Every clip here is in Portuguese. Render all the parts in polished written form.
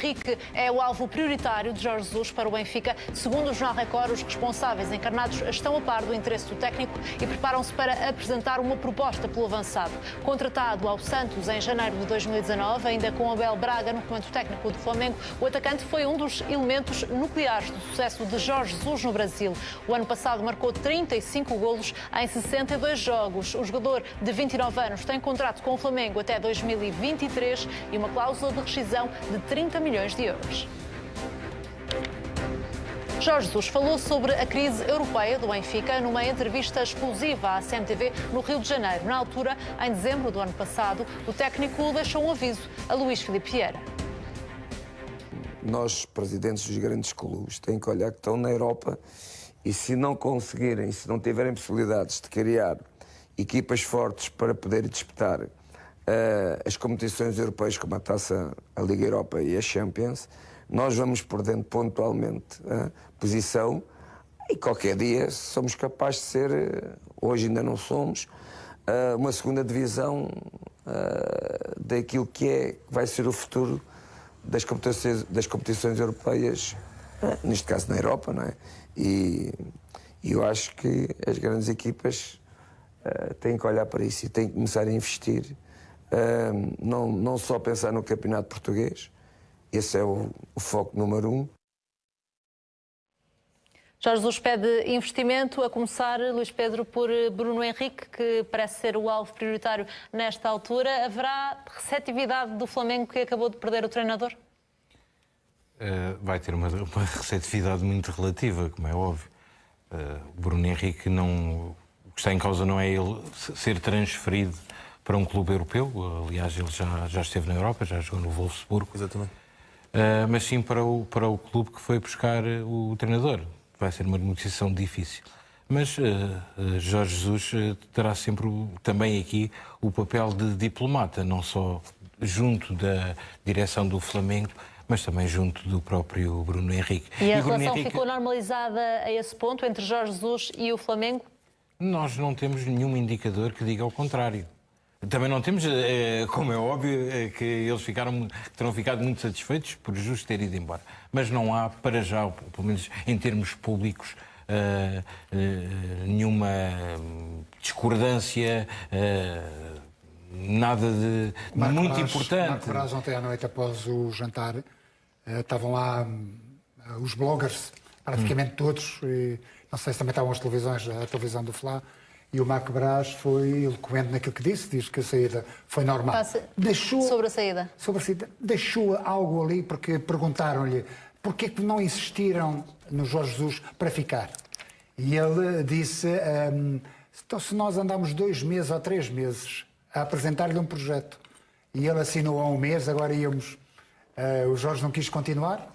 Henrique é o alvo prioritário de Jorge Jesus para o Benfica. Segundo o Jornal Record, os responsáveis encarnados estão a par do interesse do técnico e preparam-se para apresentar uma proposta pelo avançado. Contratado ao Santos em janeiro de 2019, ainda com Abel Braga no comando técnico do Flamengo, o atacante foi um dos elementos nucleares do sucesso de Jorge Jesus no Brasil. O ano passado marcou 35 golos em 62 jogos. O jogador de 29 anos tem contrato com o Flamengo até 2023 e uma cláusula de rescisão de 30 milhões de euros. Jorge Jesus falou sobre a crise europeia do Benfica numa entrevista exclusiva à CMTV no Rio de Janeiro. Na altura, em dezembro do ano passado, o técnico deixou um aviso a Luís Filipe Vieira. Nós, presidentes dos grandes clubes, têm que olhar que estão na Europa e se não conseguirem, se não tiverem possibilidades de criar equipas fortes para poderem disputar as competições europeias como a Taça, a Liga Europa e a Champions, nós vamos perdendo pontualmente a posição e qualquer dia somos capazes de ser, hoje ainda não somos, uma segunda divisão daquilo que vai ser o futuro das competições europeias, neste caso na Europa, não é? E eu acho que as grandes equipas têm que olhar para isso e têm que começar a investir, não só pensar no campeonato português, esse é o foco número 1. Jorge Jesus pede investimento, a começar, Luís Pedro, por Bruno Henrique, que parece ser o alvo prioritário nesta altura. Haverá receptividade do Flamengo, que acabou de perder o treinador? Vai ter uma receptividade muito relativa, como é óbvio. O Bruno Henrique não... O que está em causa não é ele ser transferido para um clube europeu. Aliás, ele já esteve na Europa, já jogou no Wolfsburgo. Exatamente. Mas sim para o clube que foi buscar o treinador. Vai ser uma negociação difícil. Mas Jorge Jesus terá sempre também aqui o papel de diplomata, não só junto da direção do Flamengo, mas também junto do próprio Bruno Henrique. E a relação ficou normalizada a esse ponto entre Jorge Jesus e o Flamengo? Nós não temos nenhum indicador que diga ao contrário. Também não temos, como é óbvio, que eles terão ficado muito satisfeitos por justo ter ido embora. Mas não há, para já, pelo menos em termos públicos, nenhuma discordância, nada de muito importante. Marco Braz, ontem à noite, após o jantar, estavam lá os bloggers, praticamente todos, e não sei se também estavam as televisões, a televisão do Fla. E o Marco Braz foi eloquente naquilo que disse, diz que a saída foi normal. Sobre a saída? Sobre a saída. Deixou algo ali, porque perguntaram-lhe porquê que não insistiram no Jorge Jesus para ficar. E ele disse, então se nós andámos 2 meses ou 3 meses a apresentar-lhe um projeto, e ele assinou há 1 mês, agora íamos... o Jorge não quis continuar.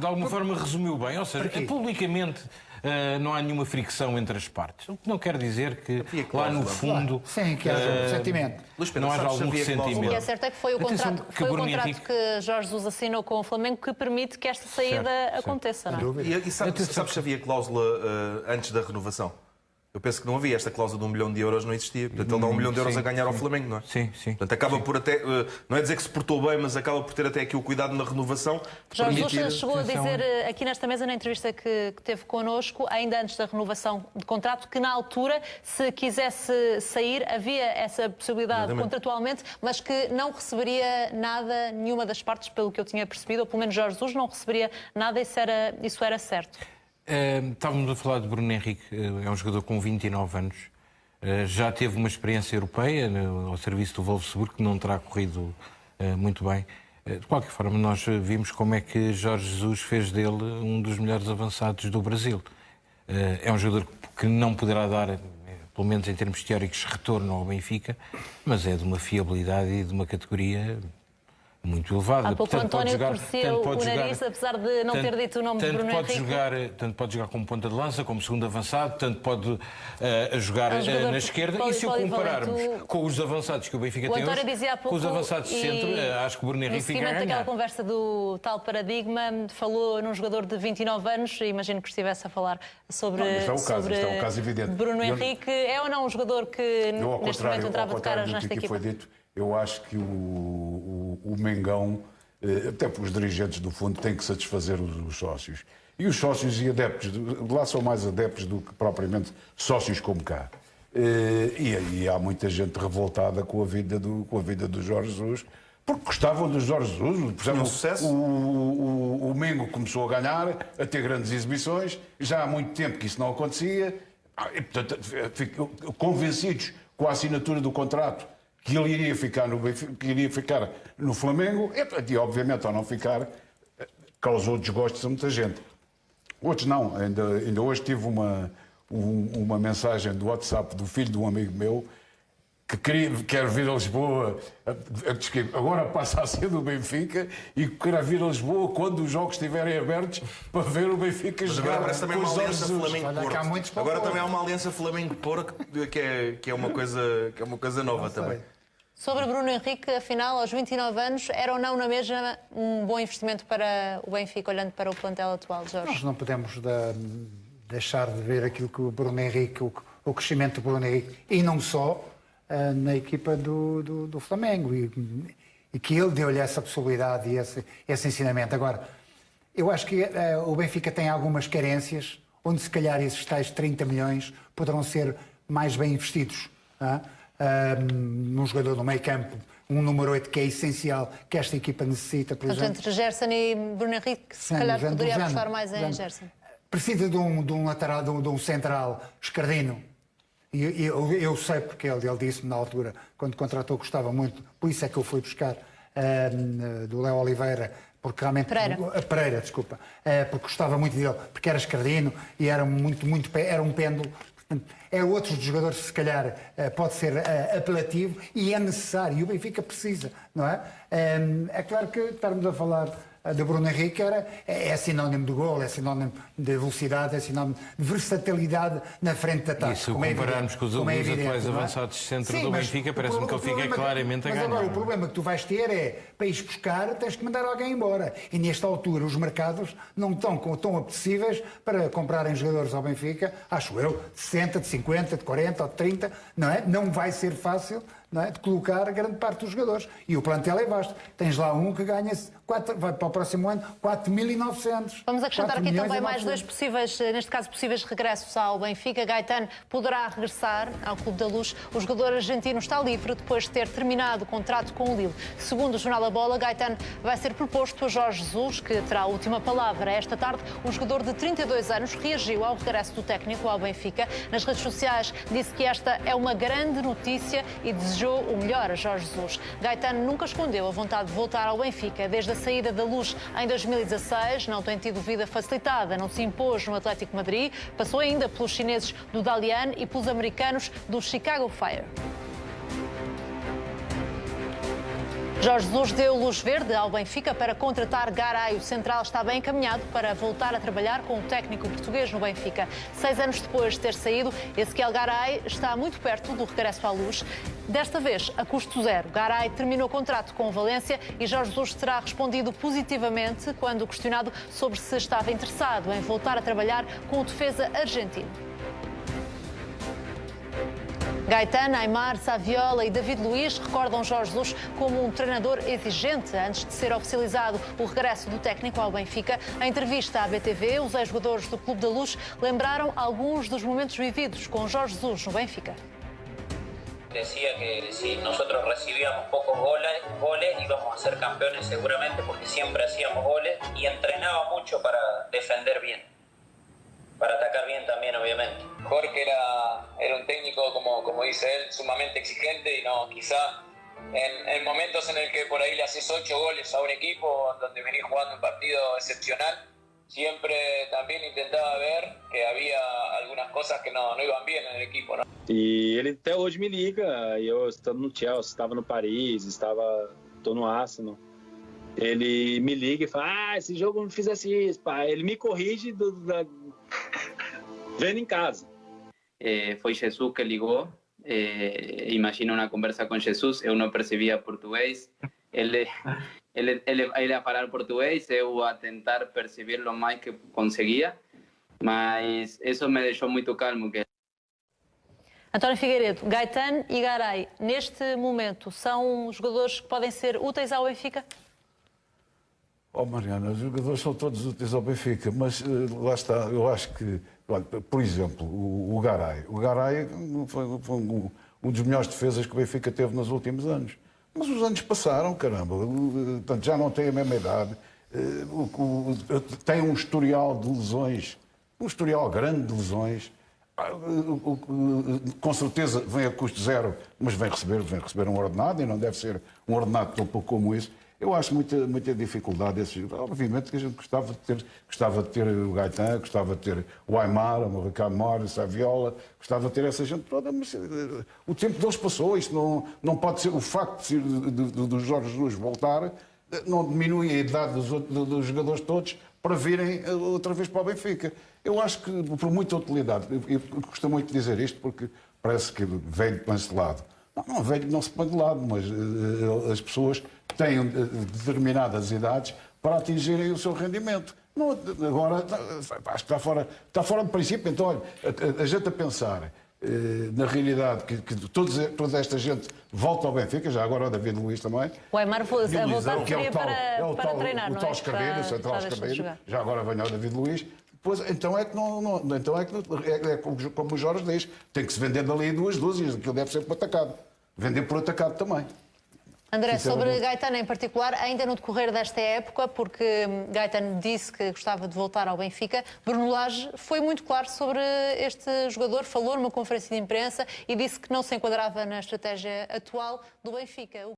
De alguma forma resumiu bem, ou seja, publicamente não há nenhuma fricção entre as partes. O que não quer dizer que lá no fundo... Sim, que haja um ressentimento. Não haja algum ressentimento. O que é certo é que foi o contrato que Jorge Jesus assinou com o Flamengo que permite que esta saída aconteça, não é? E sabes se havia cláusula antes da renovação? Eu penso que não havia. Esta cláusula de 1 milhão de euros não existia. Portanto, ele dá 1 milhão de euros a ganhar ao Flamengo, não é? Sim. Portanto, acaba por até... não é dizer que se portou bem, mas acaba por ter até aqui o cuidado na renovação. Jorge Jesus chegou a dizer aqui nesta mesa, na entrevista que teve connosco, ainda antes da renovação de contrato, que na altura, se quisesse sair, havia essa possibilidade contratualmente, mas que não receberia nada, nenhuma das partes, pelo que eu tinha percebido, ou pelo menos Jorge Jesus não receberia nada, isso era certo. Estávamos a falar de Bruno Henrique, é um jogador com 29 anos, já teve uma experiência europeia ao serviço do Wolfsburgo, que não terá corrido muito bem. De qualquer forma, nós vimos como é que Jorge Jesus fez dele um dos melhores avançados do Brasil. É um jogador que não poderá dar, pelo menos em termos teóricos, retorno ao Benfica, mas é de uma fiabilidade e de uma categoria muito elevada. Há pouco o António torceu o nariz, apesar de não ter dito o nome de Bruno Henrique. Tanto pode jogar como ponta de lança, como segundo avançado, tanto pode jogar na esquerda. E se o compararmos com os avançados que o Benfica tem hoje, com os avançados de centro, acho que o Bruno Henrique fica a ganhar. No seguimento daquela conversa do tal paradigma, falou num jogador de 29 anos, imagino que estivesse a falar sobre é um caso evidente. Bruno Henrique. É ou não um jogador que neste momento entrava de caras nesta equipa? Foi dito, Eu acho que o Mengão, até para os dirigentes do fundo, têm que satisfazer os sócios. E os sócios e adeptos, lá são mais adeptos do que propriamente sócios como cá. E há muita gente revoltada com a vida do Jorge Jesus, porque gostavam do Jorge Jesus. Por exemplo, sucesso. o Mengo começou a ganhar, a ter grandes exibições, já há muito tempo que isso não acontecia, e, portanto, convencidos com a assinatura do contrato que ele iria ficar no Benfica, que iria ficar no Flamengo, e obviamente ao não ficar, causou desgostos a muita gente. Outros não, ainda hoje tive uma mensagem do WhatsApp do filho de um amigo meu que quer vir a Lisboa, agora passa a ser do Benfica e quer vir a Lisboa quando os jogos estiverem abertos para ver o Benfica Mas jogar. agora parece também com uma os aliança olhos Flamengo-Porto. Agora também há uma aliança Flamengo-Porto que é uma coisa nova também. Sobre Bruno Henrique, afinal, aos 29 anos, era ou não na mesma um bom investimento para o Benfica, olhando para o plantel atual, Jorge? Nós não podemos deixar de ver aquilo que o Bruno Henrique, o crescimento do Bruno Henrique, e não só na equipa do Flamengo, e que ele deu-lhe essa possibilidade e esse ensinamento. Agora, eu acho que o Benfica tem algumas carências, onde se calhar esses tais 30 milhões poderão ser mais bem investidos. Num jogador do meio campo, um número 8 que é essencial, que esta equipa necessita, por exemplo. Entre Gerson e Bruno Henrique, se calhar poderia apostar mais em Gerson. Precisa de um lateral, de um central esquerdino. E eu sei porque ele disse-me na altura, quando contratou, gostava muito, por isso é que eu fui buscar do Léo Oliveira, porque realmente... Pereira, desculpa. Porque gostava muito dele, porque era esquerdino e era era um pêndulo. É outro dos jogadores que se calhar pode ser apelativo e é necessário, e o Benfica precisa, não é? É claro que estarmos a falar de Bruno Henrique é sinónimo de gol, é sinónimo de velocidade, é sinónimo de versatilidade na frente de ataque. E se o compararmos com os atuais avançados de centro do Benfica, parece-me que ele fica claramente a ganhar. Mas agora o problema que tu vais ter é, para ires buscar, tens que mandar alguém embora. E nesta altura os mercados não estão tão apetecíveis para comprarem jogadores ao Benfica, acho eu, de 60, de 50, de 40 ou de 30, não é? Não vai ser fácil, não é, de colocar grande parte dos jogadores. E o plantel é vasto. Tens lá um que ganha, vai para o próximo ano, 4.900. Vamos acrescentar aqui também mais dois possíveis, neste caso possíveis regressos ao Benfica. Gaetano poderá regressar ao Clube da Luz. O jogador argentino está livre depois de ter terminado o contrato com o Lille. Segundo o jornal da Bola, Gaetano vai ser proposto a Jorge Jesus, que terá a última palavra. Esta tarde, o jogador de 32 anos reagiu ao regresso do técnico ao Benfica. Nas redes sociais disse que esta é uma grande notícia e desejou o melhor a Jorge Jesus. Gaetano nunca escondeu a vontade de voltar ao Benfica. Desde a saída da Luz em 2016, não tem tido vida facilitada, não se impôs no Atlético de Madrid, passou ainda pelos chineses do Dalian e pelos americanos do Chicago Fire. Jorge Jesus deu luz verde ao Benfica para contratar Garay. O central está bem encaminhado para voltar a trabalhar com o técnico português no Benfica. 6 anos depois de ter saído, Ezequiel Garay está muito perto do regresso à Luz. Desta vez, a custo zero. Garay terminou o contrato com o Valência e Jorge Jesus terá respondido positivamente quando questionado sobre se estava interessado em voltar a trabalhar com o defesa argentino. Gaetano, Aimar, Saviola e David Luiz recordam Jorge Jesus como um treinador exigente antes de ser oficializado o regresso do técnico ao Benfica. Em entrevista à BTV, os ex-jogadores do Clube da Luz lembraram alguns dos momentos vividos com Jorge Jesus no Benfica. Decía que si nosotros recibíamos pocos goles íbamos a ser campeones seguramente porque siempre hacíamos goles y entrenaba mucho para defender bien, para atacar bien también obviamente. Jorge era un técnico, como dice él, sumamente exigente y no, quizá en momentos en el que por ahí le haces 8 goles a un equipo donde venís jugando un partido excepcional, siempre también intentaba ver que había algunas cosas que no iban bien en el equipo, ¿no? E ele até hoje me liga, eu estando no Chelsea, estava no Paris, tô no Arsenal. Ele me liga e fala, esse jogo não fizesse isso, pá. Ele me corrige vendo em casa. Foi Jesus que ligou, imagina uma conversa com Jesus, eu não percebia português, ele a falar português, eu a tentar perceber o mais que conseguia, mas isso me deixou muito calmo. António Figueiredo, Gaetano e Garay, neste momento, são jogadores que podem ser úteis ao Benfica? Oh, Mariana, os jogadores são todos úteis ao Benfica, mas lá está, eu acho que, olha, por exemplo, o Garay. O Garay foi um dos melhores defesas que o Benfica teve nos últimos anos. Mas os anos passaram, caramba, portanto, já não tem a mesma idade, tem um historial de lesões, um historial grande de lesões. Com certeza vem a custo zero, mas vem receber um ordenado e não deve ser um ordenado tão pouco como isso. Eu acho muita dificuldade esse jogo. Obviamente que a gente gostava de ter o Gaetano, gostava de ter o Aimar, o Ricardo Mora, o Saviola, gostava de ter essa gente toda, mas o tempo deles passou. Isto não pode ser. O facto do Jorge Jesus voltar não diminui a idade dos jogadores todos para virem outra vez para o Benfica. Eu acho que, por muita utilidade, eu gosto muito de dizer isto porque parece que velho põe-se de lado. Não, velho não se põe de lado, mas as pessoas têm determinadas idades para atingirem o seu rendimento. Não, agora, acho que está fora de princípio. Então, olha, a gente a pensar na realidade que toda esta gente volta ao Benfica, já agora o David Luiz também. O Aimar a voltar que é para treinar, não é? O tal Escabelho, já agora vem o David Luiz. Pois, então é que como o Jorge diz, tem que se vender dali 2 dúzias, aquilo deve ser por atacado. Vender por atacado também. André, sobre Gaetano em particular, ainda no decorrer desta época, porque Gaetano disse que gostava de voltar ao Benfica, Bruno Lage foi muito claro sobre este jogador, falou numa conferência de imprensa e disse que não se enquadrava na estratégia atual do Benfica.